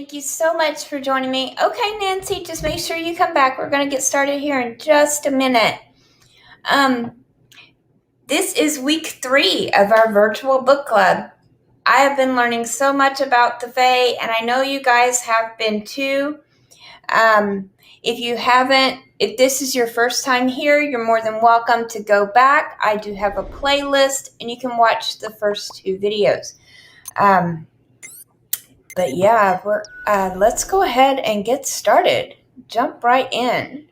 Thank you so much for joining me. Okay, Nancy, just make sure you come back. We're going to get started here in just a minute. This is week 3 of our virtual book club. I have been learning so much about the Fae, and I know you guys have been too. If this is your first time here, you're more than welcome to go back. I do have a playlist, and you can watch the first 2 videos. But yeah, let's go ahead and get started. Jump right in.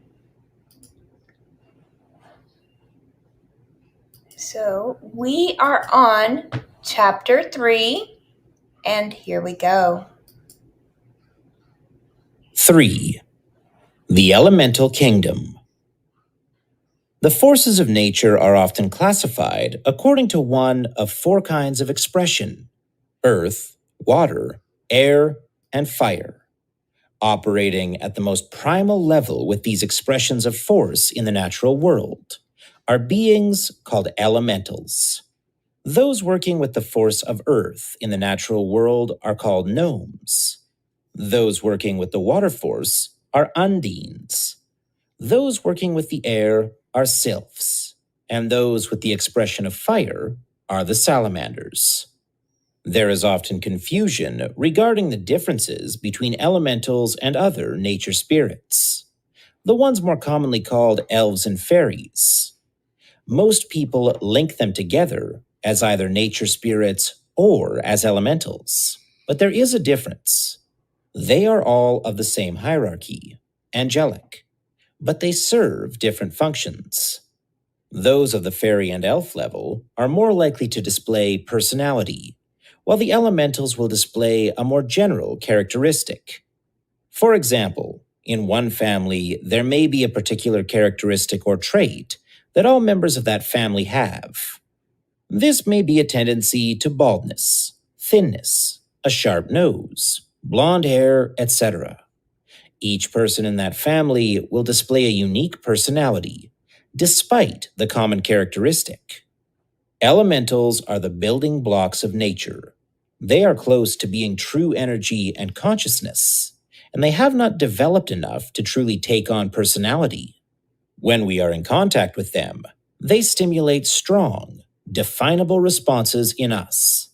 So we are on chapter 3, and here we go. 3. The Elemental Kingdom. The forces of nature are often classified according to one of 4 kinds of expression: earth, water, air, and fire. Operating at the most primal level with these expressions of force in the natural world are beings called elementals. Those working with the force of earth in the natural world are called gnomes. Those working with the water force are undines. Those working with the air are sylphs, and those with the expression of fire are the salamanders. There is often confusion regarding the differences between elementals and other nature spirits, the ones more commonly called elves and fairies. Most people link them together as either nature spirits or as elementals, but there is a difference. They are all of the same hierarchy, angelic, but they serve different functions. Those of the fairy and elf level are more likely to display personality, while the elementals will display a more general characteristic. For example, in one family, there may be a particular characteristic or trait that all members of that family have. This may be a tendency to baldness, thinness, a sharp nose, blonde hair, etc. Each person in that family will display a unique personality, despite the common characteristic. Elementals are the building blocks of nature. They are close to being true energy and consciousness, and they have not developed enough to truly take on personality. When we are in contact with them, they stimulate strong, definable responses in us.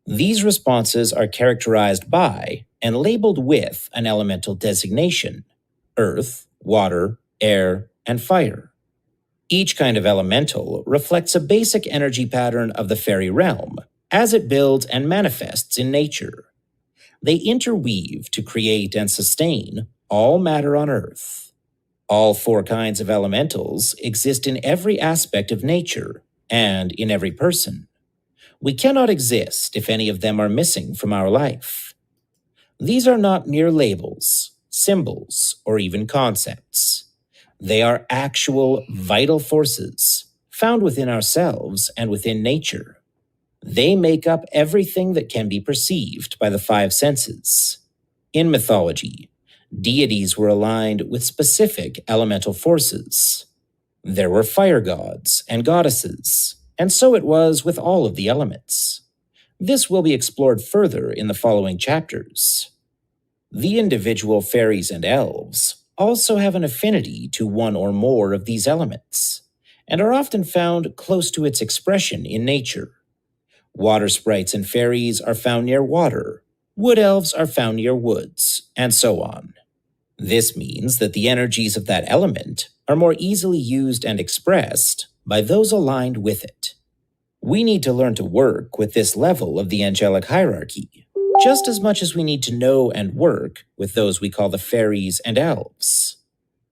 These responses are characterized by and labeled with an elemental designation: earth, water, air, and fire. Each kind of elemental reflects a basic energy pattern of the Faerie Realm as it builds and manifests in nature. They interweave to create and sustain all matter on Earth. All 4 kinds of elementals exist in every aspect of nature and in every person. We cannot exist if any of them are missing from our life. These are not mere labels, symbols, or even concepts. They are actual vital forces found within ourselves and within nature. They make up everything that can be perceived by the 5 senses. In mythology, deities were aligned with specific elemental forces. There were fire gods and goddesses, and so it was with all of the elements. This will be explored further in the following chapters. The individual fairies and elves also have an affinity to one or more of these elements, and are often found close to its expression in nature. Water sprites and fairies are found near water, wood elves are found near woods, and so on. This means that the energies of that element are more easily used and expressed by those aligned with it. We need to learn to work with this level of the angelic hierarchy, just as much as we need to know and work with those we call the fairies and elves.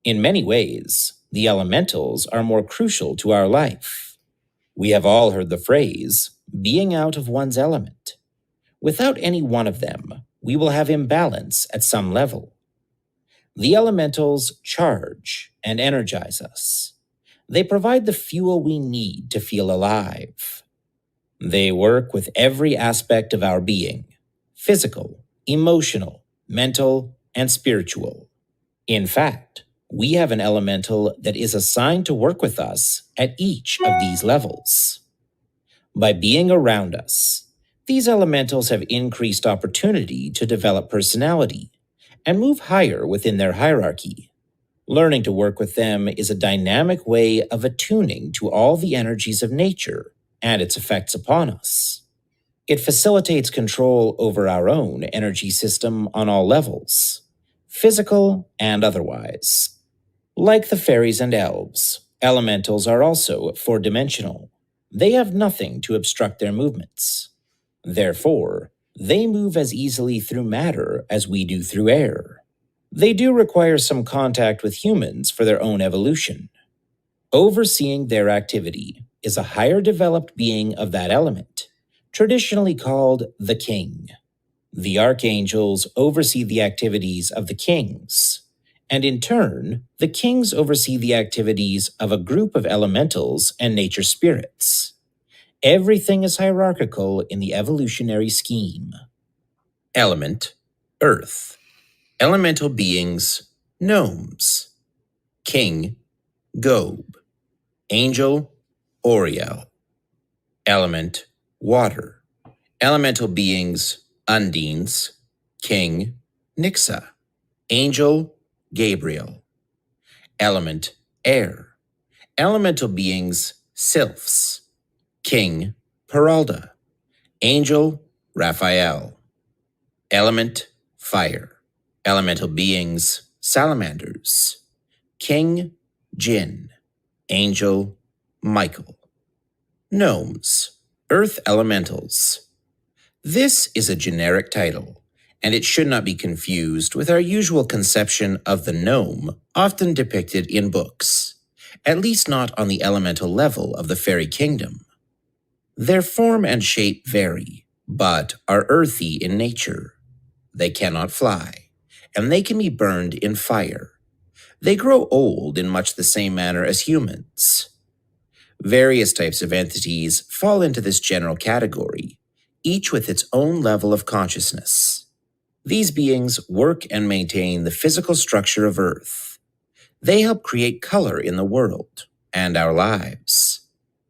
In many ways, the elementals are more crucial to our life. We have all heard the phrase, being out of one's element. Without any one of them, we will have imbalance at some level. The elementals charge and energize us. They provide the fuel we need to feel alive. They work with every aspect of our being: physical, emotional, mental, and spiritual. In fact, we have an elemental that is assigned to work with us at each of these levels. By being around us, These elementals have increased opportunity to develop personality and move higher within their hierarchy. Learning to work with them is a dynamic way of attuning to all the energies of nature and its effects upon us. It facilitates control over our own energy system on all levels, physical and otherwise. Like the fairies and elves, elementals are also four-dimensional. They have nothing to obstruct their movements. Therefore, they move as easily through matter as we do through air. They do require some contact with humans for their own evolution. Overseeing their activity is a higher developed being of that element, traditionally called the king. The archangels oversee the activities of the kings, and in turn, the kings oversee the activities of a group of elementals and nature spirits. Everything is hierarchical in the evolutionary scheme. Element, Earth. Elemental beings, gnomes. King, Gob. Angel, Oriel. Element, Water. Elemental beings, undines. King, Nixa. Angel, Gabriel. Element, Air. Elemental beings, sylphs. King, Peralda. Angel, Raphael. Element, Fire. Elemental beings, salamanders. King, Jinn. Angel, Michael. Gnomes, Earth Elementals. This is a generic title, and it should not be confused with our usual conception of the gnome often depicted in books, at least not on the elemental level of the fairy kingdom. Their form and shape vary, but are earthy in nature. They cannot fly, and they can be burned in fire. They grow old in much the same manner as humans. Various types of entities fall into this general category, each with its own level of consciousness. These beings work and maintain the physical structure of Earth. They help create color in the world and our lives.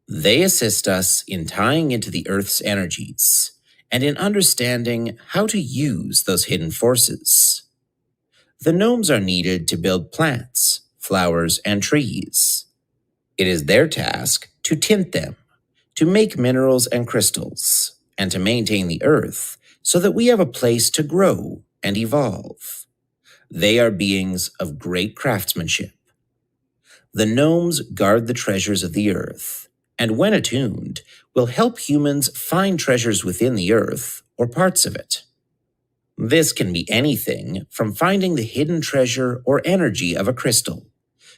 They assist us in tying into the Earth's energies and in understanding how to use those hidden forces. The gnomes are needed to build plants, flowers, and trees. It is their task to tint them, to make minerals and crystals, and to maintain the earth so that we have a place to grow and evolve. They are beings of great craftsmanship. The gnomes guard the treasures of the earth, and when attuned, will help humans find treasures within the earth or parts of it. This can be anything from finding the hidden treasure or energy of a crystal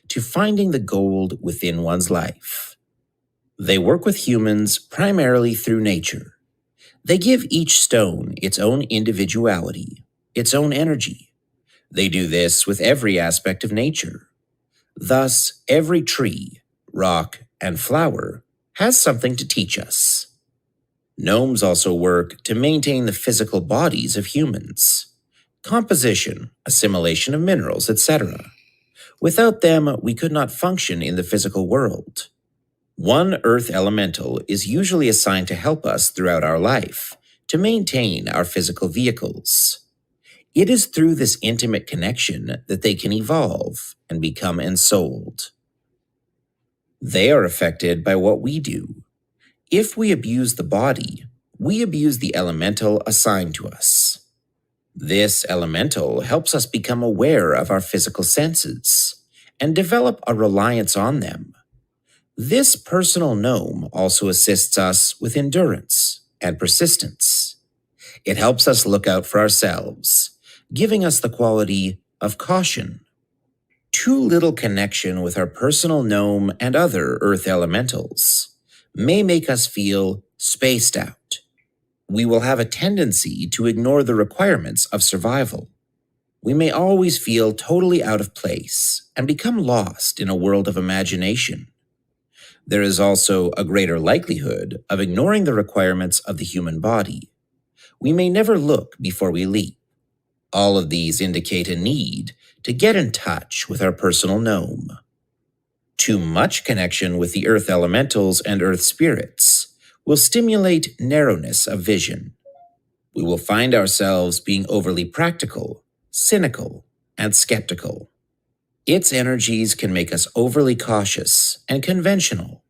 to finding the gold within one's life. They work with humans primarily through nature. They give each stone its own individuality, its own energy. They do this with every aspect of nature. Thus, every tree, rock, and flower has something to teach us. Gnomes also work to maintain the physical bodies of humans. Composition, assimilation of minerals, etc. Without them, we could not function in the physical world. One earth elemental is usually assigned to help us throughout our life, to maintain our physical vehicles. It is through this intimate connection that they can evolve and become ensouled. They are affected by what we do. If we abuse the body, we abuse the elemental assigned to us. This elemental helps us become aware of our physical senses and develop a reliance on them. This personal gnome also assists us with endurance and persistence. It helps us look out for ourselves, giving us the quality of caution. Too little connection with our personal gnome and other earth elementals may make us feel spaced out. We will have a tendency to ignore the requirements of survival. We may always feel totally out of place and become lost in a world of imagination. There is also a greater likelihood of ignoring the requirements of the human body. We may never look before we leap. All of these indicate a need to get in touch with our personal gnome. Too much connection with the earth elementals and earth spirits will stimulate narrowness of vision. We will find ourselves being overly practical, cynical, and skeptical. Its energies can make us overly cautious and conventional.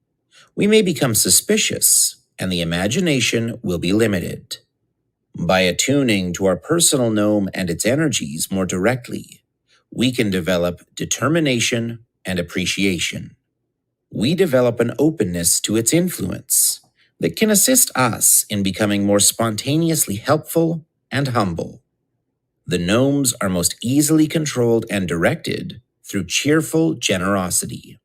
We may become suspicious, and the imagination will be limited. By attuning to our personal gnome and its energies more directly, we can develop determination and appreciation. We develop an openness to its influence that can assist us in becoming more spontaneously helpful and humble. The gnomes are most easily controlled and directed through cheerful generosity.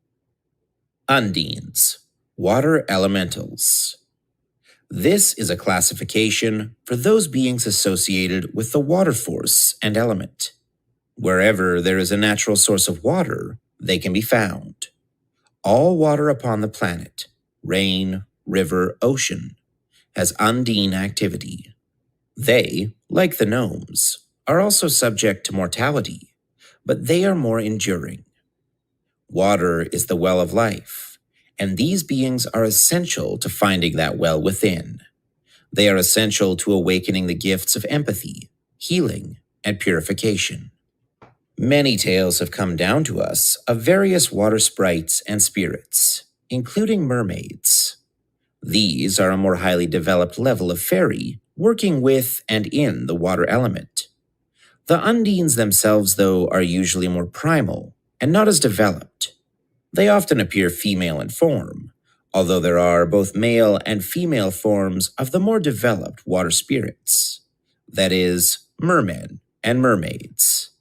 Undines, water elementals. This is a classification for those beings associated with the water force and element. Wherever there is a natural source of water, they can be found. All water upon the planet, rain, river, ocean, has undine activity. They, like the gnomes, are also subject to mortality, but they are more enduring. Water is the well of life, and these beings are essential to finding that well within. They are essential to awakening the gifts of empathy, healing, and purification. Many tales have come down to us of various water sprites and spirits, including mermaids. These are a more highly developed level of fairy, working with and in the water element. The undines themselves, though, are usually more primal and not as developed. They often appear female in form, although there are both male and female forms of the more developed water spirits, that is, mermen and mermaids.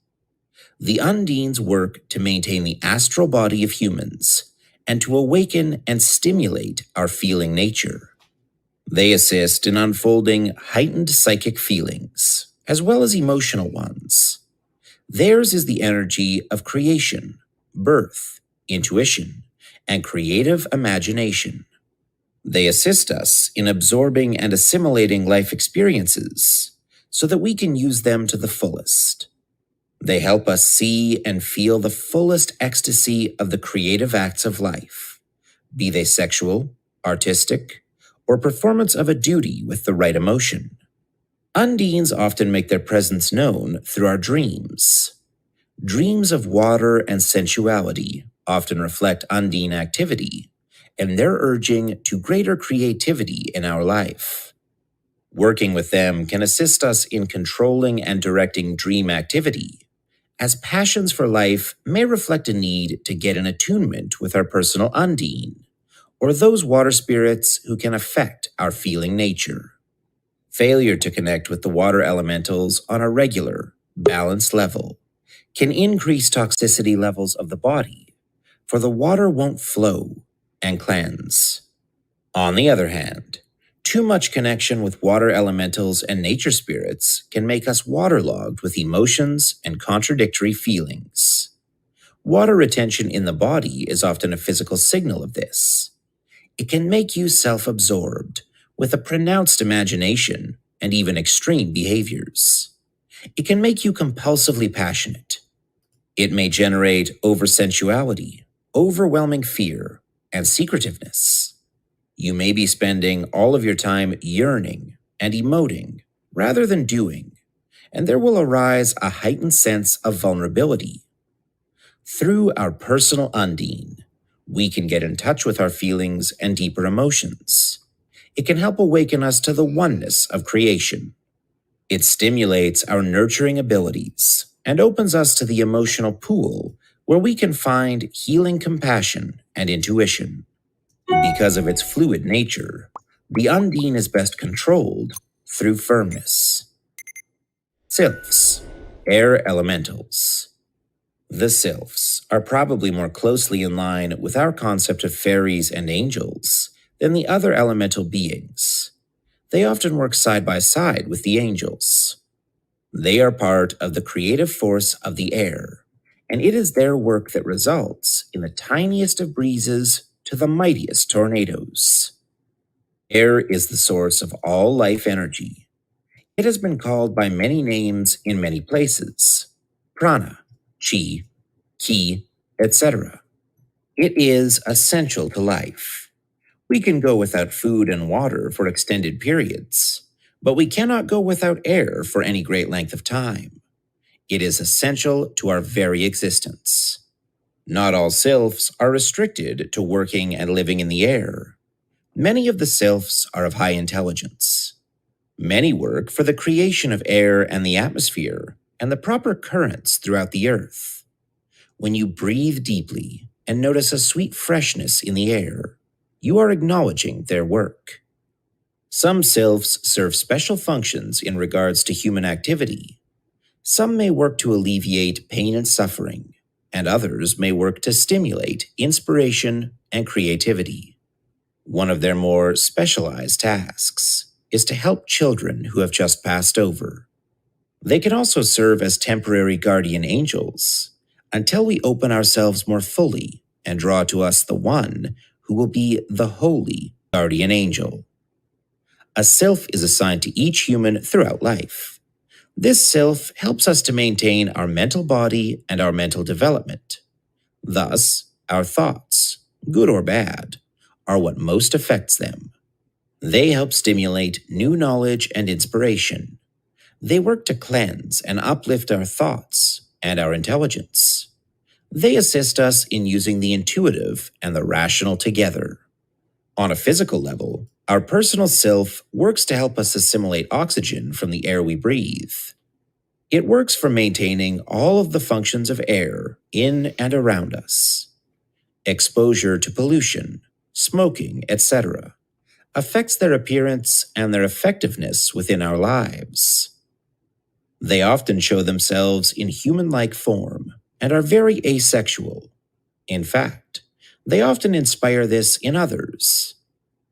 The undines work to maintain the astral body of humans and to awaken and stimulate our feeling nature. They assist in unfolding heightened psychic feelings, as well as emotional ones. Theirs is the energy of creation, birth, intuition, and creative imagination. They assist us in absorbing and assimilating life experiences so that we can use them to the fullest. They help us see and feel the fullest ecstasy of the creative acts of life, be they sexual, artistic, or performance of a duty with the right emotion. Undines often make their presence known through our dreams. Dreams of water and sensuality often reflect undine activity and their urging to greater creativity in our life. Working with them can assist us in controlling and directing dream activity, as passions for life may reflect a need to get in attunement with our personal undine, or those water spirits who can affect our feeling nature. Failure to connect with the water elementals on a regular, balanced level can increase toxicity levels of the body, for the water won't flow and cleanse. On the other hand, too much connection with water elementals and nature spirits can make us waterlogged with emotions and contradictory feelings. Water retention in the body is often a physical signal of this. It can make you self-absorbed, with a pronounced imagination and even extreme behaviors. It can make you compulsively passionate. It may generate oversensuality, overwhelming fear, and secretiveness. You may be spending all of your time yearning and emoting rather than doing, and there will arise a heightened sense of vulnerability. Through our personal undine, we can get in touch with our feelings and deeper emotions. It can help awaken us to the oneness of creation. It stimulates our nurturing abilities and opens us to the emotional pool where we can find healing compassion and intuition. Because of its fluid nature, the undine is best controlled through firmness. Sylphs, air elementals. The sylphs are probably more closely in line with our concept of fairies and angels than the other elemental beings. They often work side by side with the angels. They are part of the creative force of the air, and it is their work that results in the tiniest of breezes to the mightiest tornadoes. Air is the source of all life energy. It has been called by many names in many places: prana, chi, ki, etc. It is essential to life. We can go without food and water for extended periods, but we cannot go without air for any great length of time. It is essential to our very existence. Not all sylphs are restricted to working and living in the air. Many of the sylphs are of high intelligence. Many work for the creation of air and the atmosphere and the proper currents throughout the earth. When you breathe deeply and notice a sweet freshness in the air, you are acknowledging their work. Some sylphs serve special functions in regards to human activity. Some may work to alleviate pain and suffering, and others may work to stimulate inspiration and creativity. One of their more specialized tasks is to help children who have just passed over. They can also serve as temporary guardian angels until we open ourselves more fully and draw to us the one who will be the holy guardian angel. A sylph is assigned to each human throughout life. This sylph helps us to maintain our mental body and our mental development. Thus, our thoughts, good or bad, are what most affects them. They help stimulate new knowledge and inspiration. They work to cleanse and uplift our thoughts and our intelligence. They assist us in using the intuitive and the rational together. On a physical level, our personal sylph works to help us assimilate oxygen from the air we breathe. It works for maintaining all of the functions of air in and around us. Exposure to pollution, smoking, etc., affects their appearance and their effectiveness within our lives. They often show themselves in human-like form and are very asexual. In fact, they often inspire this in others.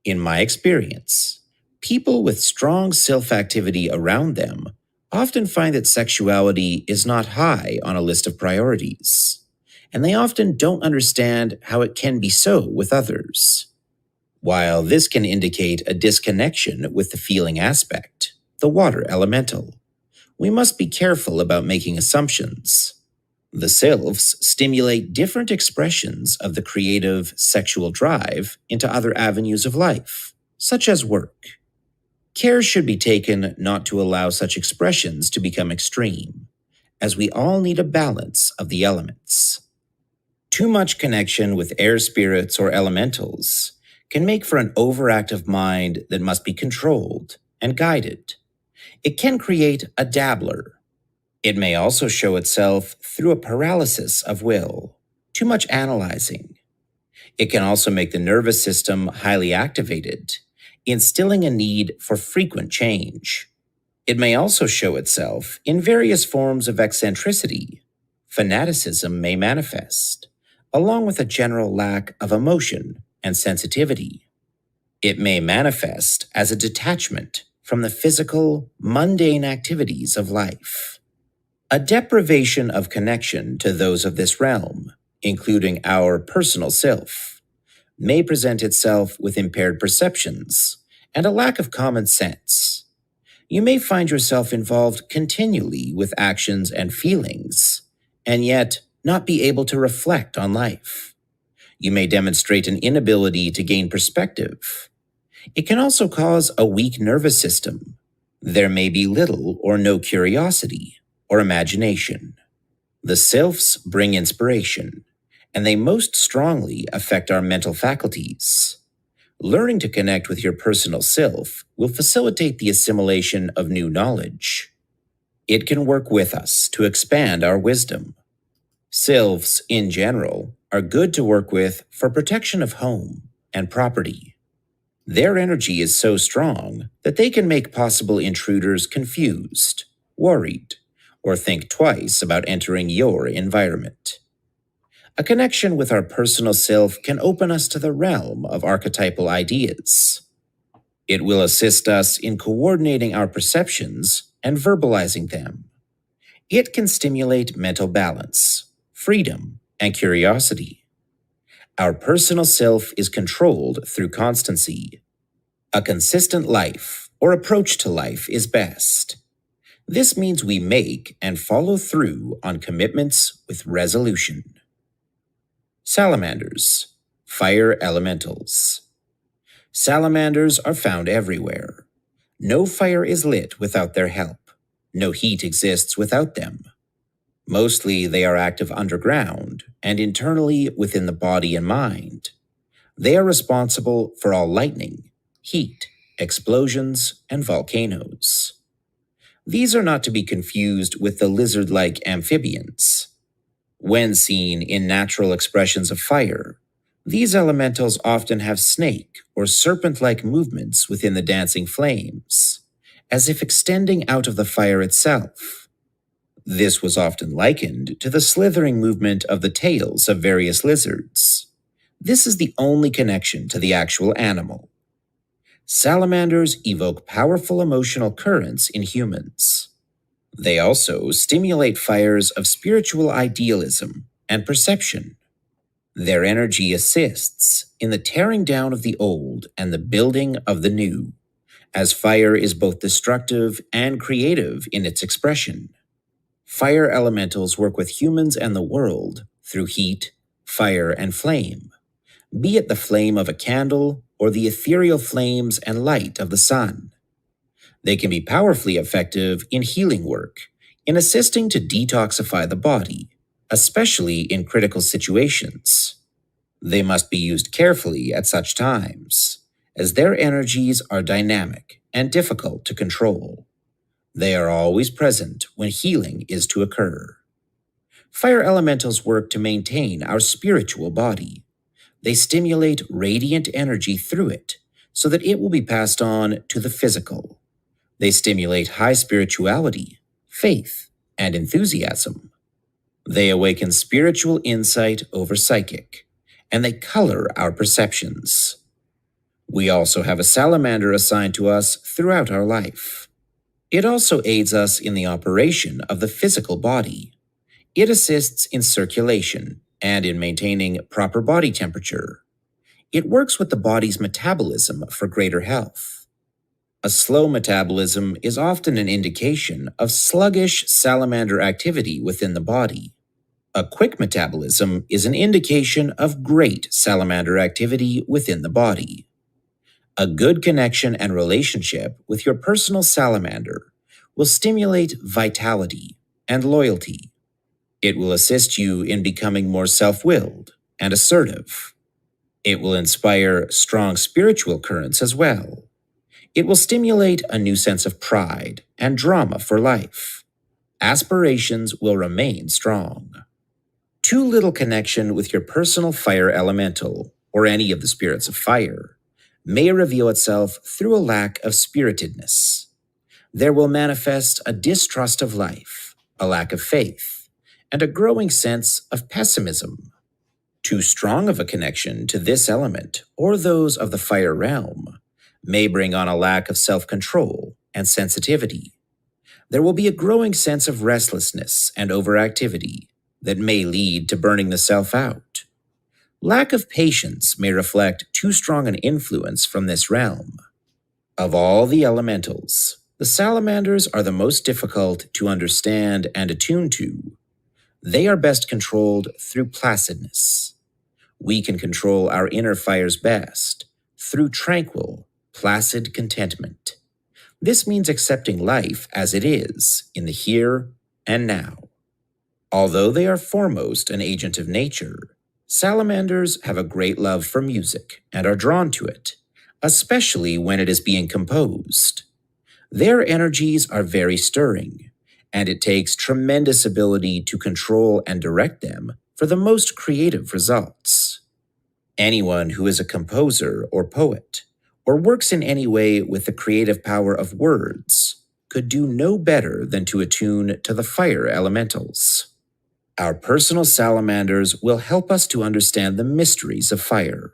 In my experience, people with strong sylph activity around them often find that sexuality is not high on a list of priorities, and they often don't understand how it can be so with others. While this can indicate a disconnection with the feeling aspect, the water elemental, we must be careful about making assumptions. The sylphs stimulate different expressions of the creative sexual drive into other avenues of life, such as work. Care should be taken not to allow such expressions to become extreme, as we all need a balance of the elements. Too much connection with air spirits or elementals can make for an overactive mind that must be controlled and guided. It can create a dabbler. It may also show itself through a paralysis of will, too much analyzing. It can also make the nervous system highly activated, instilling a need for frequent change. It may also show itself in various forms of eccentricity. Fanaticism may manifest, along with a general lack of emotion and sensitivity. It may manifest as a detachment from the physical, mundane activities of life. A deprivation of connection to those of this realm, including our personal self, may present itself with impaired perceptions and a lack of common sense. You may find yourself involved continually with actions and feelings, and yet not be able to reflect on life. You may demonstrate an inability to gain perspective. It can also cause a weak nervous system. There may be little or no curiosity or imagination. The sylphs bring inspiration, and they most strongly affect our mental faculties. Learning to connect with your personal sylph will facilitate the assimilation of new knowledge. It can work with us to expand our wisdom. Sylphs, in general, are good to work with for protection of home and property. Their energy is so strong that they can make possible intruders confused, worried, or think twice about entering your environment. A connection with our personal self can open us to the realm of archetypal ideas. It will assist us in coordinating our perceptions and verbalizing them. It can stimulate mental balance, freedom, and curiosity. Our personal self is controlled through constancy. A consistent life or approach to life is best. This means we make and follow through on commitments with resolution. Salamanders, fire elementals. Salamanders are found everywhere. No fire is lit without their help. No heat exists without them. Mostly they are active underground and internally within the body and mind. They are responsible for all lightning, heat, explosions, and volcanoes. These are not to be confused with the lizard-like amphibians. When seen in natural expressions of fire, these elementals often have snake or serpent-like movements within the dancing flames, as if extending out of the fire itself. This was often likened to the slithering movement of the tails of various lizards. This is the only connection to the actual animal. Salamanders evoke powerful emotional currents in humans. They also stimulate fires of spiritual idealism and perception. Their energy assists in the tearing down of the old and the building of the new, as fire is both destructive and creative in its expression. Fire elementals work with humans and the world through heat, fire, and flame, be it the flame of a candle or the ethereal flames and light of the sun. They can be powerfully effective in healing work, in assisting to detoxify the body, especially in critical situations. They must be used carefully at such times, as their energies are dynamic and difficult to control. They are always present when healing is to occur. Fire elementals work to maintain our spiritual body. They stimulate radiant energy through it so that it will be passed on to the physical. They stimulate high spirituality, faith, and enthusiasm. They awaken spiritual insight over psychic, and they color our perceptions. We also have a salamander assigned to us throughout our life. It also aids us in the operation of the physical body. It assists in circulation and in maintaining proper body temperature. It works with the body's metabolism for greater health. A slow metabolism is often an indication of sluggish salamander activity within the body. A quick metabolism is an indication of great salamander activity within the body. A good connection and relationship with your personal salamander will stimulate vitality and loyalty. It will assist you in becoming more self-willed and assertive. It will inspire strong spiritual currents as well. It will stimulate a new sense of pride and drama for life. Aspirations will remain strong. Too little connection with your personal fire elemental, or any of the spirits of fire, may reveal itself through a lack of spiritedness. There will manifest a distrust of life, a lack of faith, and a growing sense of pessimism. Too strong of a connection to this element, or those of the fire realm, may bring on a lack of self-control and sensitivity. There will be a growing sense of restlessness and overactivity that may lead to burning the self out. Lack of patience may reflect too strong an influence from this realm. Of all the elementals, the salamanders are the most difficult to understand and attune to. They are best controlled through placidness. We can control our inner fires best through tranquil, placid contentment. This means accepting life as it is in the here and now. Although they are foremost an agent of nature, salamanders have a great love for music and are drawn to it, especially when it is being composed. Their energies are very stirring, and it takes tremendous ability to control and direct them for the most creative results. Anyone who is a composer or poet, or works in any way with the creative power of words, could do no better than to attune to the fire elementals. Our personal salamanders will help us to understand the mysteries of fire.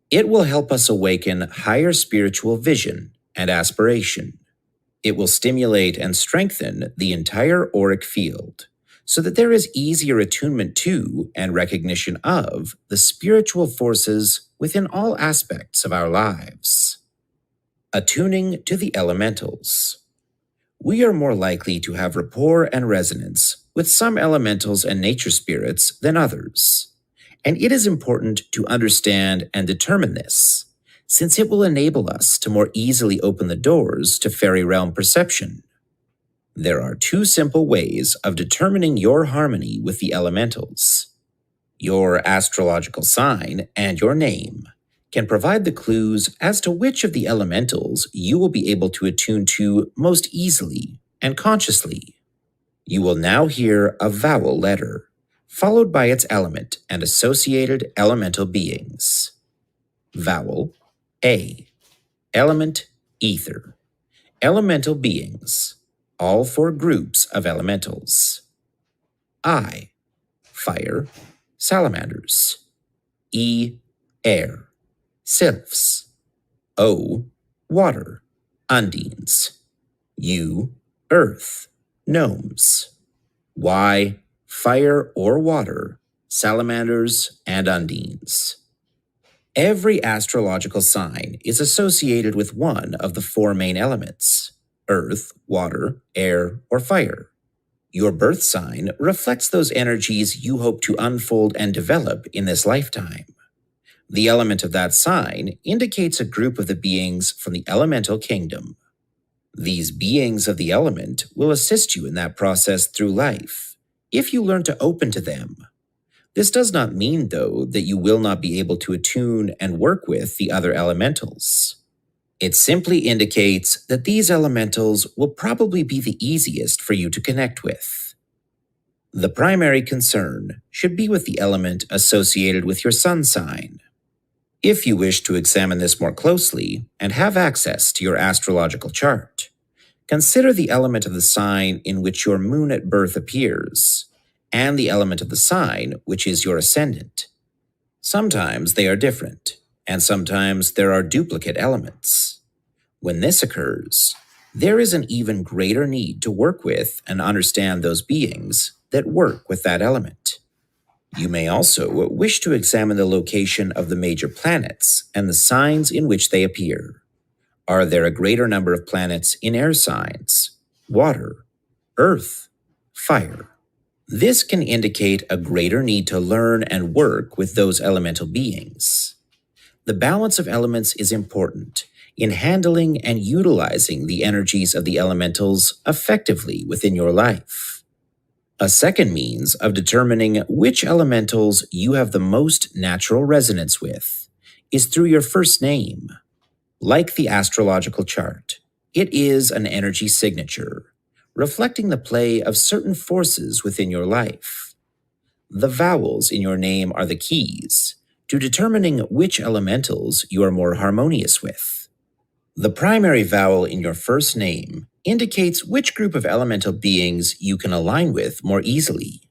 It will help us awaken higher spiritual vision and aspiration. It will stimulate and strengthen the entire auric field, so that there is easier attunement to and recognition of the spiritual forces within all aspects of our lives. Attuning to the elementals. We are more likely to have rapport and resonance with some elementals and nature spirits than others, and it is important to understand and determine this, since it will enable us to more easily open the doors to Faerie Realm perception. There are two simple ways of determining your harmony with the elementals. Your astrological sign and your name can provide the clues as to which of the elementals you will be able to attune to most easily and consciously. You will now hear a vowel letter, followed by its element and associated elemental beings. Vowel A. Element Ether. Elemental beings. All four groups of elementals. I. Fire. Salamanders. E. Air. Sylphs. O. Water. Undines. U. Earth. Gnomes. Y. Fire or water. Salamanders and undines. Every astrological sign is associated with one of the four main elements: earth, water, air, or fire. Your birth sign reflects those energies you hope to unfold and develop in this lifetime. The element of that sign indicates a group of the beings from the elemental kingdom. These beings of the element will assist you in that process through life, if you learn to open to them. This does not mean, though, that you will not be able to attune and work with the other elementals. It simply indicates that these elementals will probably be the easiest for you to connect with. The primary concern should be with the element associated with your sun sign. If you wish to examine this more closely and have access to your astrological chart, consider the element of the sign in which your moon at birth appears, and the element of the sign which is your ascendant. Sometimes they are different, and sometimes there are duplicate elements. When this occurs, there is an even greater need to work with and understand those beings that work with that element. You may also wish to examine the location of the major planets and the signs in which they appear. Are there a greater number of planets in air signs, water, earth, fire? This can indicate a greater need to learn and work with those elemental beings. The balance of elements is important in handling and utilizing the energies of the elementals effectively within your life. A second means of determining which elementals you have the most natural resonance with is through your first name. Like the astrological chart, it is an energy signature, reflecting the play of certain forces within your life. The vowels in your name are the keys to determining which elementals you are more harmonious with. The primary vowel in your first name indicates which group of elemental beings you can align with more easily.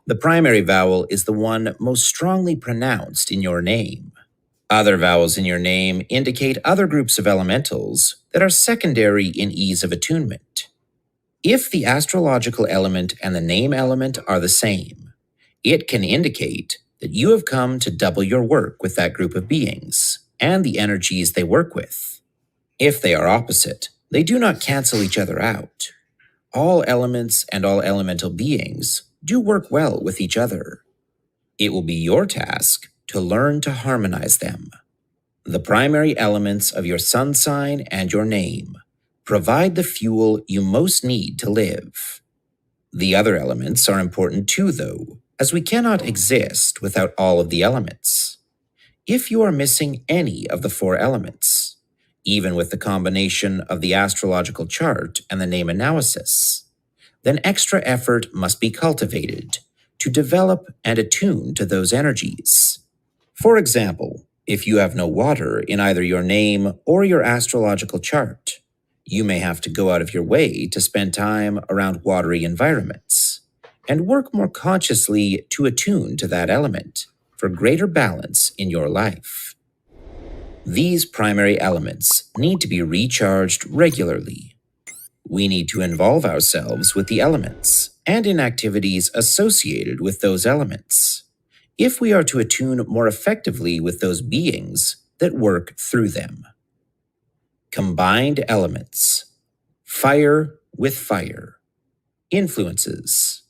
The primary vowel is the one most strongly pronounced in your name. Other vowels in your name indicate other groups of elementals that are secondary in ease of attunement. If the astrological element and the name element are the same, it can indicate that you have come to double your work with that group of beings and the energies they work with. If they are opposite, they do not cancel each other out. All elements and all elemental beings do work well with each other. It will be your task to learn to harmonize them. The primary elements of your sun sign and your name provide the fuel you most need to live. The other elements are important too, though, as we cannot exist without all of the elements. If you are missing any of the four elements, even with the combination of the astrological chart and the name analysis, then extra effort must be cultivated to develop and attune to those energies. For example, if you have no water in either your name or your astrological chart, you may have to go out of your way to spend time around watery environments and work more consciously to attune to that element for greater balance in your life. These primary elements need to be recharged regularly. We need to involve ourselves with the elements and in activities associated with those elements, if we are to attune more effectively with those beings that work through them. Combined elements. Fire with fire. Influences.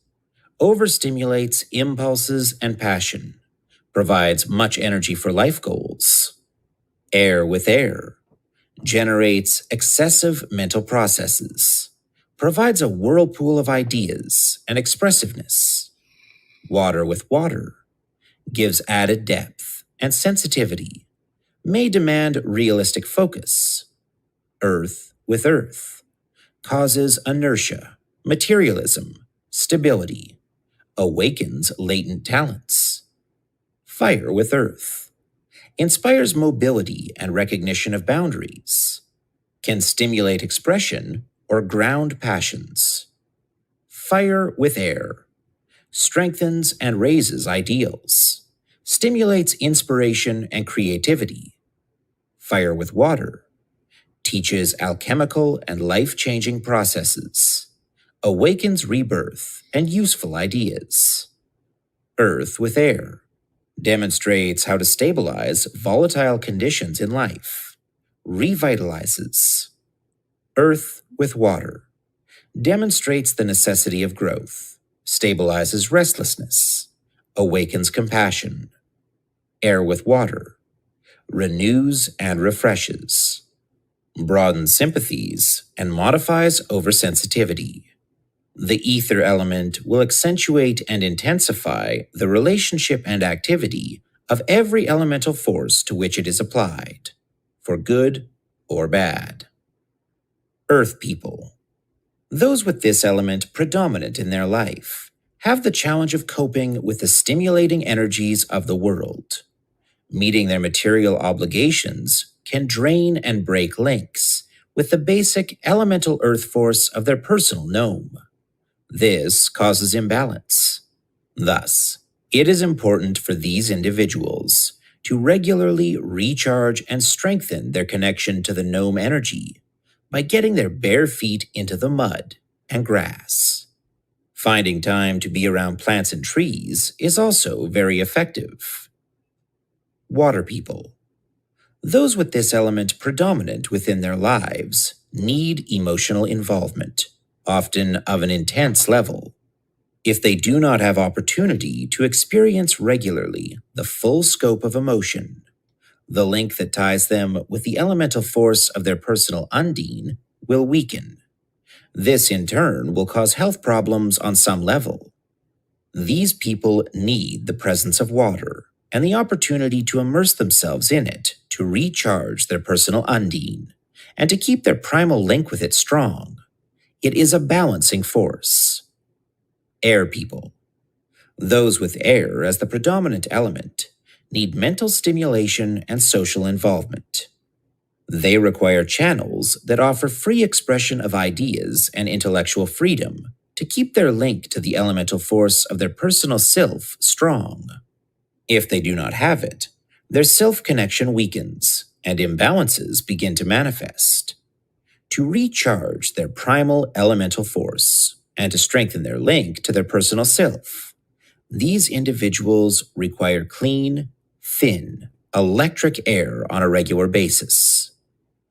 Overstimulates impulses and passion. Provides much energy for life goals. Air with air generates excessive mental processes, provides a whirlpool of ideas and expressiveness. Water with water gives added depth and sensitivity, may demand realistic focus. Earth with earth causes inertia, materialism, stability, awakens latent talents. Fire with earth inspires mobility and recognition of boundaries, can stimulate expression or ground passions. Fire with air strengthens and raises ideals, stimulates inspiration and creativity. Fire with water teaches alchemical and life-changing processes, awakens rebirth and useful ideas. Earth with air demonstrates how to stabilize volatile conditions in life, revitalizes. Earth with water demonstrates the necessity of growth, stabilizes restlessness, awakens compassion. Air with water renews and refreshes, broadens sympathies, and modifies oversensitivity. The ether element will accentuate and intensify the relationship and activity of every elemental force to which it is applied, for good or bad. Earth people. Those with this element predominant in their life have the challenge of coping with the stimulating energies of the world. Meeting their material obligations can drain and break links with the basic elemental earth force of their personal gnome. This causes imbalance. Thus, it is important for these individuals to regularly recharge and strengthen their connection to the gnome energy by getting their bare feet into the mud and grass. Finding time to be around plants and trees is also very effective. Water people. Those with this element predominant within their lives need emotional involvement, often of an intense level. If they do not have opportunity to experience regularly the full scope of emotion, the link that ties them with the elemental force of their personal undine will weaken. This in turn will cause health problems on some level. These people need the presence of water and the opportunity to immerse themselves in it to recharge their personal undine and to keep their primal link with it strong. It is a balancing force. Air people. Those with air as the predominant element need mental stimulation and social involvement. They require channels that offer free expression of ideas and intellectual freedom to keep their link to the elemental force of their personal self strong. If they do not have it, their self-connection weakens and imbalances begin to manifest. To recharge their primal elemental force and to strengthen their link to their personal self, these individuals require clean, thin, electric air on a regular basis.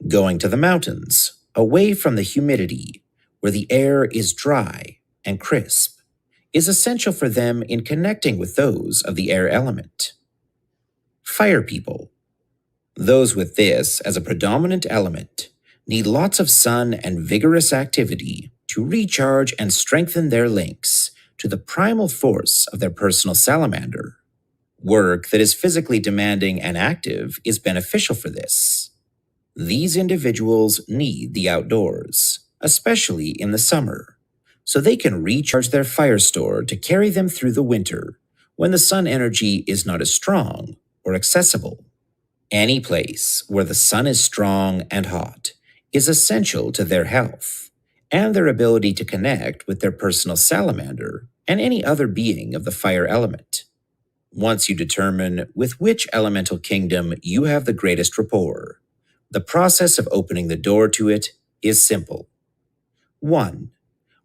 Going to the mountains, away from the humidity, where the air is dry and crisp, is essential for them in connecting with those of the air element. Fire people. Those with this as a predominant element need lots of sun and vigorous activity to recharge and strengthen their links to the primal force of their personal salamander. Work that is physically demanding and active is beneficial for this. These individuals need the outdoors, especially in the summer, so they can recharge their fire store to carry them through the winter when the sun energy is not as strong or accessible. Any place where the sun is strong and hot is essential to their health and their ability to connect with their personal salamander and any other being of the fire element. Once you determine with which elemental kingdom you have the greatest rapport, the process of opening the door to it is simple. 1.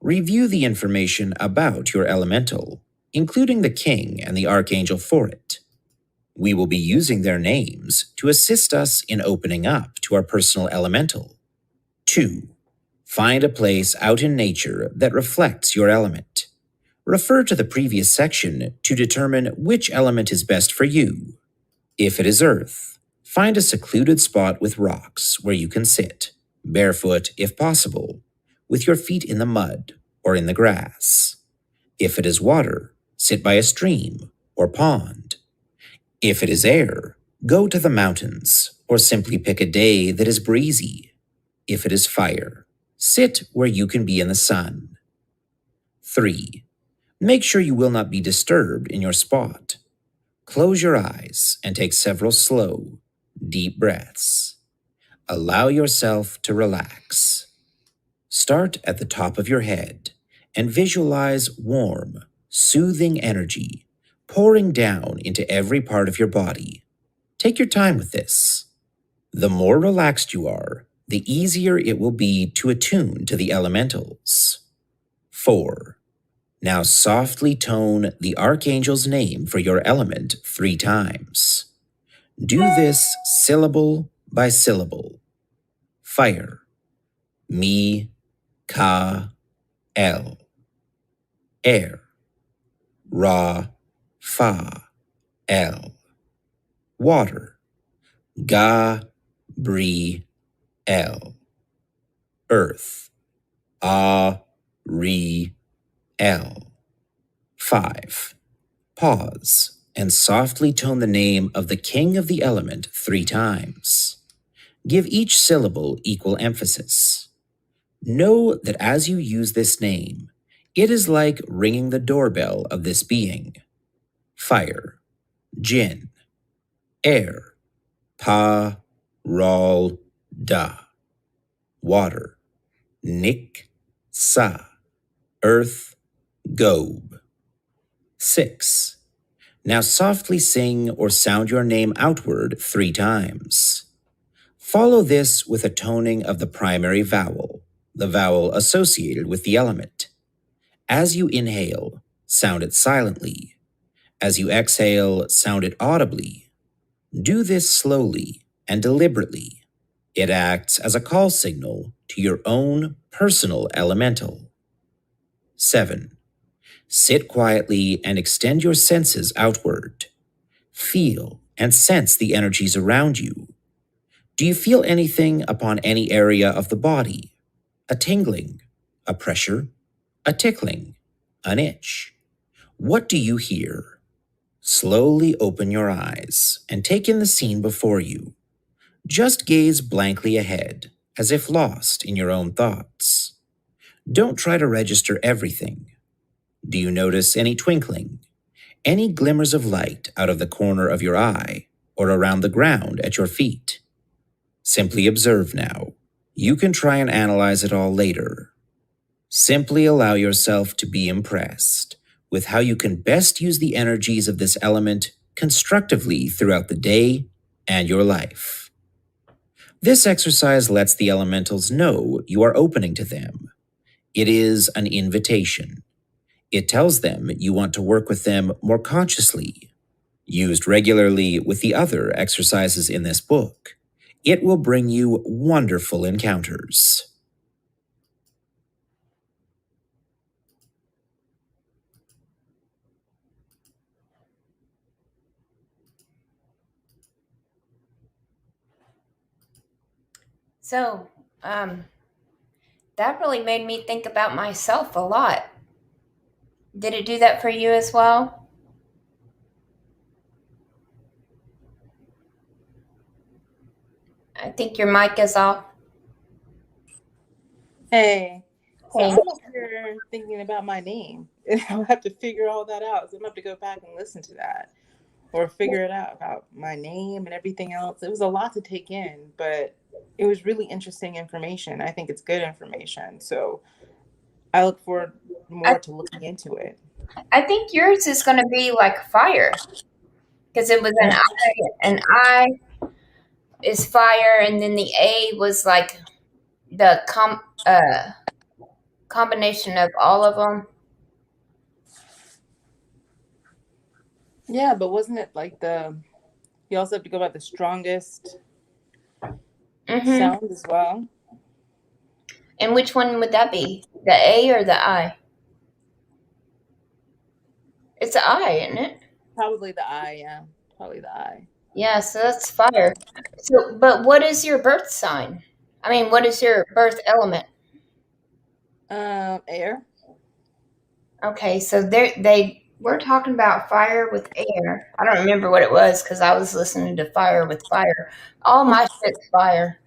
Review the information about your elemental, including the king and the archangel for it. We will be using their names to assist us in opening up to our personal elemental. 2. Find a place out in nature that reflects your element. Refer to the previous section to determine which element is best for you. If it is earth, Find a secluded spot with rocks where you can sit, barefoot if possible, with your feet in the mud or in the grass. If it is water, sit by a stream or pond. If it is air, go to the mountains or simply pick a day that is breezy. If it is fire, sit where you can be in the sun. 3. Make sure you will not be disturbed in your spot. Close your eyes and take several slow, deep breaths. Allow yourself to relax. Start at the top of your head and visualize warm, soothing energy pouring down into every part of your body. Take your time with this. The more relaxed you are, the easier it will be to attune to the elementals. 4. Now softly tone the archangel's name for your element 3 times. Do this syllable by syllable. Fire. Mi, ka, el. Air. Ra, fa, el. Water. Ga, bri, el. Earth. A, ri, el. 5. Pause and softly tone the name of the king of the element 3 times. Give each syllable equal emphasis. Know that as you use this name, it is like ringing the doorbell of this being. Fire, Jinn. Air, Pa, Ral, Da. Water, Nik, Sa. Earth, Gob. 6. Now softly sing or sound your name outward 3 times. Follow this with a toning of the primary vowel, the vowel associated with the element. As you inhale, sound it silently. As you exhale, sound it audibly. Do this slowly and deliberately. It acts as a call signal to your own personal elemental. 7. Sit quietly and extend your senses outward. Feel and sense the energies around you. Do you feel anything upon any area of the body? A tingling, a pressure, a tickling, an itch. What do you hear? Slowly open your eyes and take in the scene before you. Just gaze blankly ahead, as if lost in your own thoughts. Don't try to register everything. Do you notice any twinkling? Any glimmers of light out of the corner of your eye or around the ground at your feet? Simply observe now. You can try and analyze it all later. Simply allow yourself to be impressed with how you can best use the energies of this element constructively throughout the day and your life. This exercise lets the elementals know you are opening to them. It is an invitation. It tells them you want to work with them more consciously. Used regularly with the other exercises in this book, it will bring you wonderful encounters. So, that really made me think about myself a lot. Did it do that for you as well? I think your mic is off. Hey, so Hey. I'm over here thinking about my name, and I'll have to figure all that out. So I'm gonna have to go back and listen to that, or figure it out about my name and everything else. It was a lot to take in, but it was really interesting information. I think it's good information, so I look forward I, more to looking into it. I think yours is going to be like fire because it was an Mm. I. An I is fire, and then the A was like the combination of all of them. Yeah, but wasn't it like you also have to go by the strongest Mm-hmm. sound as well? And which one would that be? The A or the I? It's the I, isn't it? Probably the I, yeah. Probably the I. Yeah, so that's fire. So, but what is your birth sign? I mean, what is your birth element? Air. Okay, so they were talking about fire with air. I don't remember what it was because I was listening to fire with fire. All my shit's fire.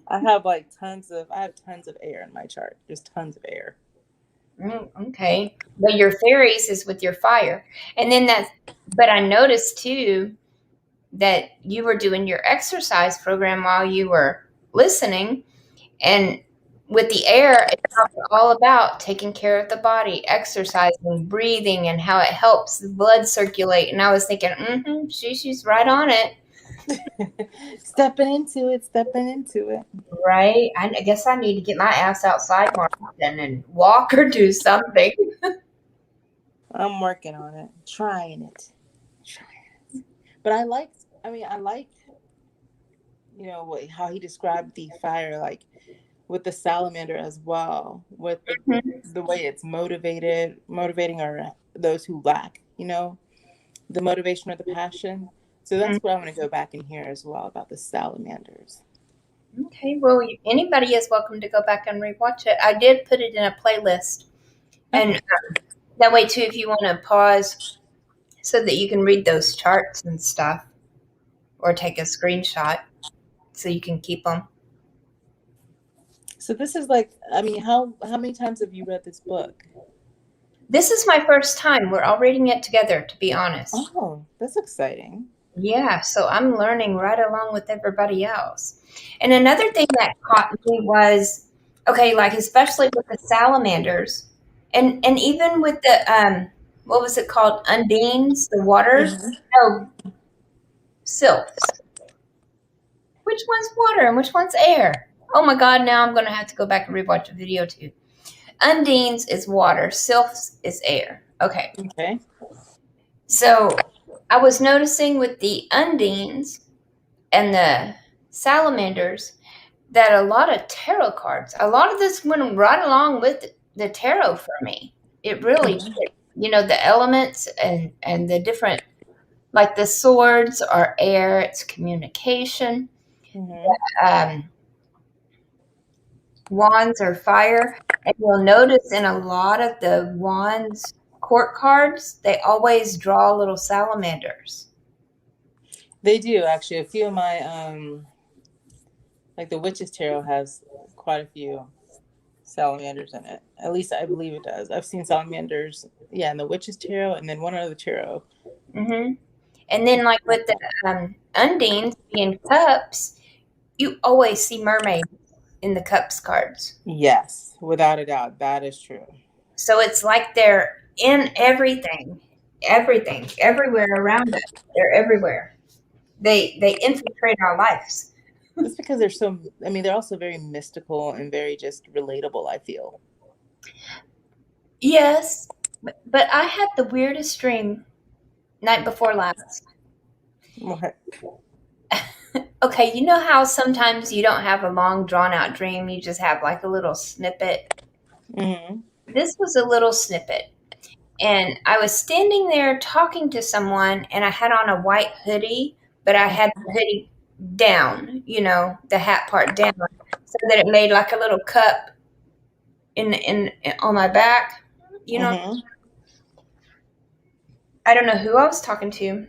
I have like I have tons of air in my chart. Just tons of air. Okay, but your fairies is with your fire, and then that's. But I noticed too that you were doing your exercise program while you were listening, and with the air, it talks all about taking care of the body, exercising, breathing, and how it helps the blood circulate. And I was thinking, she's right on it, Stepping into it, stepping into it. right? I guess I need to get my ass outside more often and walk or do something. I'm working on it, trying it. But I like, how he described the fire, like with the salamander as well, with the way it's motivating or those who lack, the motivation or the passion. So that's what I want to go back and hear as well about the salamanders. Okay, well, anybody is welcome to go back and rewatch it. I did put it in a playlist, and Okay. that way too, if you want to pause so that you can read those charts and stuff, or take a screenshot so you can keep them. So this is like, I mean, how many times have you read this book? This is my first time. We're all reading it together, to be honest. Oh, that's exciting. Yeah, so I'm learning right along with everybody else. And another thing that caught me was, okay, like especially with the salamanders, and even with the what was it called, undines, the waters, no, sylphs. Which one's water and which one's air? Oh my God! Now I'm gonna have to go back and rewatch the video too. Undines is water, sylphs is air. Okay, Okay. so I was noticing with the undines and the salamanders that a lot of tarot cards, a lot of this went right along with the tarot for me. It really did. The elements and the different, like the swords are air, it's communication. Mm-hmm. Um, wands are fire. And you'll notice in a lot of the wands court cards, they always draw little salamanders. They do actually. A few of my like the Witch's Tarot has quite a few salamanders in it. At least I believe it does. I've seen salamanders, yeah, in the Witch's Tarot, and then one other tarot. Hmm. And then, like with the undines being cups, you always see mermaids in the cups cards. Yes, without a doubt, that is true. So it's like they're in everything, everywhere around us. They're everywhere. They infiltrate our lives. Just because they're so, I mean, they're also very mystical and very just relatable, I feel. Yes, but I had the weirdest dream night before last. What? Okay, you know how sometimes you don't have a long drawn out dream, you just have like a little snippet? Mm-hmm. This was a little snippet. And I was standing there talking to someone, and I had on a white hoodie, but I had the hoodie down, the hat part down, so that it made like a little cup in on my back. Mm-hmm. I don't know who I was talking to,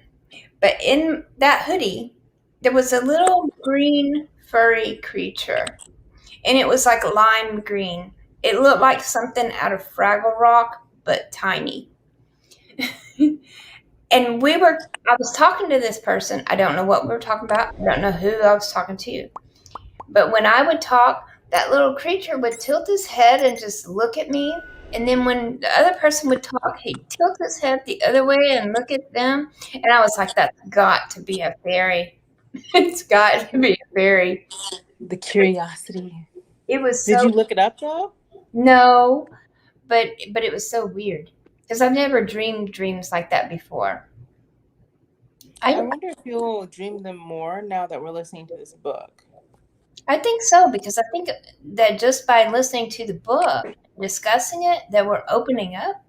but in that hoodie, there was a little green furry creature, and it was like lime green. It looked like something out of Fraggle Rock, but tiny. And I was talking to this person. I don't know what we were talking about. I don't know who I was talking to. But when I would talk, that little creature would tilt his head and just look at me. And then when the other person would talk, he'd tilt his head the other way and look at them. And I was like, that's got to be a fairy. It's got to be a fairy. The curiosity. It was Did so, you look it up though? no, but it was so weird because I've never dreamed dreams like that before. I I wonder if you'll dream them more now that we're listening to this book. I think so, because I think that just by listening to the book, discussing it, that we're opening up,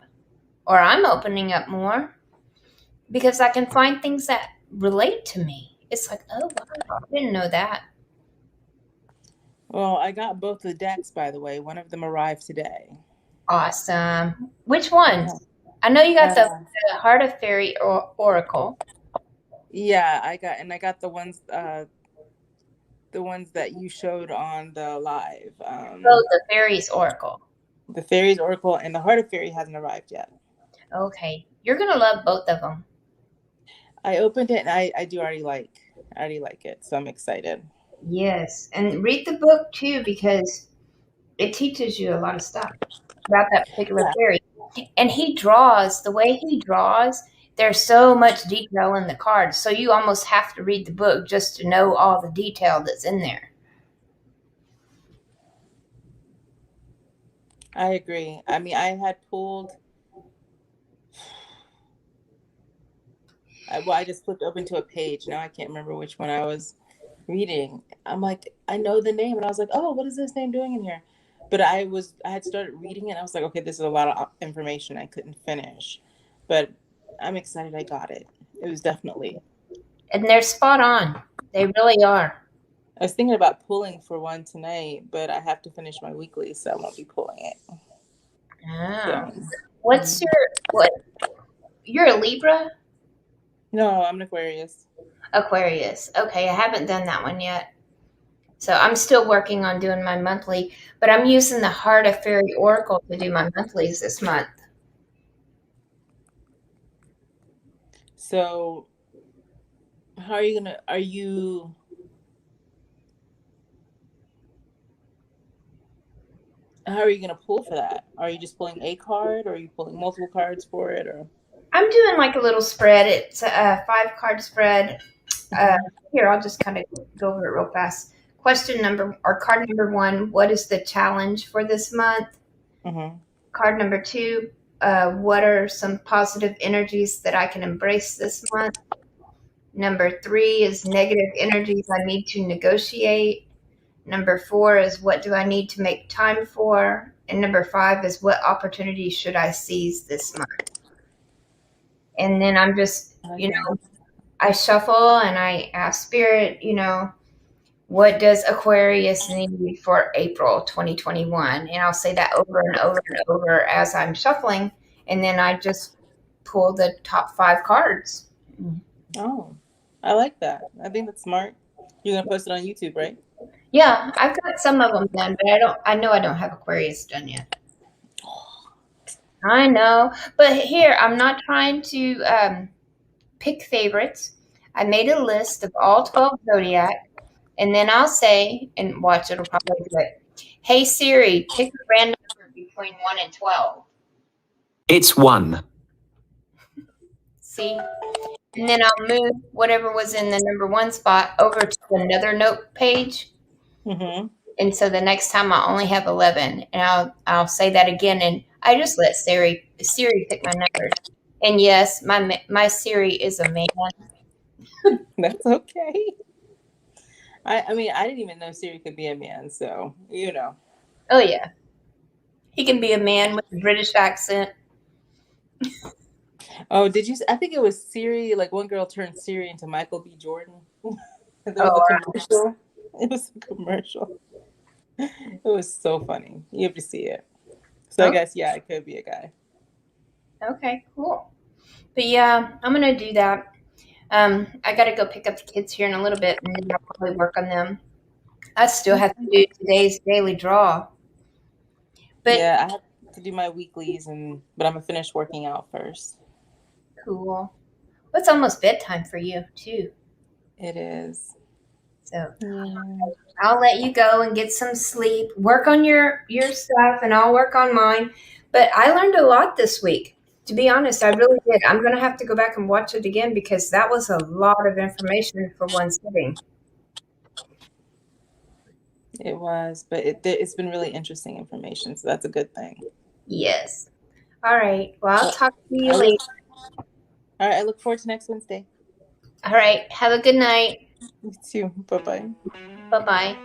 or I'm opening up more, because I can find things that relate to me. It's like, oh wow, I didn't know that. Well, I got both the decks, by the way. One of them arrived today. Awesome. Which ones? Yeah. I know you got Uh, the Heart of Fairy Oracle. yeah, I got the ones that you showed on the live. Oh, the Fairies Oracle. The Fairies Oracle and the Heart of Fairy hasn't arrived yet. Okay, you're gonna love both of them. I opened it and I already like it, so I'm excited. Yes, and read the book too because it teaches you a lot of stuff about that particular Yeah, fairy. And he draws the way he draws. There's so much detail in the cards, so you almost have to read the book just to know all the detail that's in there. I agree. I mean, I had pulled. I just flipped open to a page. Now I can't remember which one I was reading. I'm like, I know the name, and I was like, oh, what is this name doing in here? But I had started reading it, and I was like, okay, this is a lot of information I couldn't finish, but I'm excited I got it. It was definitely. And they're spot on. They really are. I was thinking about pulling for one tonight, but I have to finish my weekly, so I won't be pulling it. Ah. So, What's mm. your what? You're a Libra? No, I'm an Aquarius. Aquarius. Okay, I haven't done that one yet. So I'm still working on doing my monthly, but I'm using the Heart of Fairy Oracle to do my monthlies this month. So, how are you gonna? Are you? How are you gonna pull for that? Are you just pulling a card, or are you pulling multiple cards for it, or? I'm doing like a little spread. It's a 5 card spread. Uh, Hmm. Here, I'll just kind of go over it real fast. Question number or card number 1: what is the challenge for this month? Hmm. Card number 2: what are some positive energies that I can embrace this month? Number 3 is negative energies I need to negotiate. Number 4 is what do I need to make time for? And number 5 is what opportunities should I seize this month? And then I'm just, Okay. I shuffle and I ask Spirit, what does Aquarius need for April 2021? And I'll say that over and over and over as I'm shuffling. And then I just pull the top 5 cards. Oh, I like that. I think that's smart. You're gonna post it on YouTube, right? Yeah, I've got some of them done, but I know I don't have Aquarius done yet. I know. But here, I'm not trying to pick favorites. I made a list of all 12 zodiac, and then I'll say, and watch, it'll probably do it. Hey Siri, pick a random number between 1 and 12. It's 1. See? And then I'll move whatever was in the number 1 spot over to another note page. Mm-hmm. And so the next time I'll only have 11. And I'll say that again. And I just let Siri pick my numbers. And yes, my Siri is a man. That's okay. I mean, I didn't even know Siri could be a man, so you know. Oh, yeah. He can be a man with a British accent. Oh, did you? I think it was Siri. Like one girl turned Siri into Michael B. Jordan. There was a Oh, commercial. It was a commercial. It was so funny. You have to see it. So I okay. guess yeah, it could be a guy. Okay, cool. But yeah, I'm going to do that. I got to go pick up the kids here in a little bit, and then I'll probably work on them. I still have to do today's daily draw. But Yeah, I have to do my weeklies, but I'm gonna finish working out first. cool. Well, it's almost bedtime for you, too. It is. So Yeah. I'll let you go and get some sleep. Work on your stuff, and I'll work on mine. But I learned a lot this week. To be honest, I really did. I'm going to have to go back and watch it again because that was a lot of information for one sitting. It was, but it's been really interesting information, so that's a good thing. Yes. All right. Well, I'll Well, talk to you I look. later. All right, I look forward to next Wednesday. All right. Have a good night. You too. Bye bye. Bye bye.